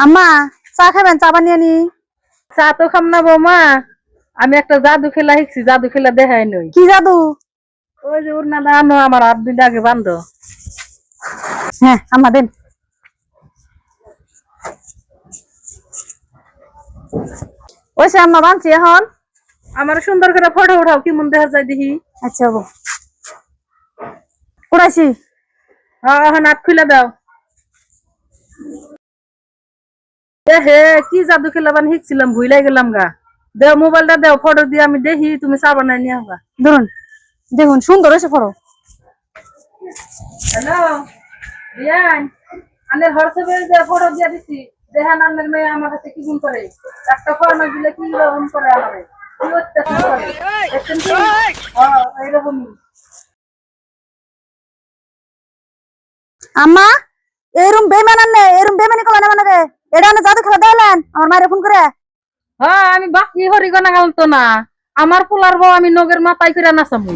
আম্মা চা খাবেন? চা বানিয়ে নি। চা তো খাম না বৌমা, আমি একটা জাদু খেলা শিখছি, জাদু খেলা দেখাই নই। কি জাদু? ওই যে উড়না দানো আমার হাত দুইটা আগে বান্ধ। হ্যাঁ আম্মা দেন। ওইসে আম্মা বানছি এখন। আমার সুন্দর করে ফটো উঠাও, কি মন দেখা যায় দেখি। আচ্ছা গো উড়াইছি। হ্যাঁ হ্যাঁ, হাত খুলে দাও। এ হে, কি জাদু খেলা বান শিখছিলাম, ভুলাই গেলাম গা। দেও মোবাইলটা, দেও ফটো দিয়ে আমি দেখি তুমি চা বানাই নিয়ে আসবা। ধরুন দেখুন সুন্দর হয়েছে ফটো। হ্যালো বিয়ান, আনের হোয়াটসঅ্যাপে যে ফটো দিয়ে দিছি, দেখান আনের মেয়ে আমার কাছে কি গুণ করে। একটা ফর্মা দিলে কি রকম করে আমারে, কি অত্যাচার করে দেখছেন কি? হ্যাঁ এইরকমই। আম্মা এরম বেমান আনে, এরম বেমানি করলেন মানে এটা না জাদু খেলা দেখালেন আমার মায়ের ফোন করে। হ্যাঁ আমি বাকি হরিগনা গাল তো না, আমার পোলার বউ আমি নগের মাথায় করে নাচাবো।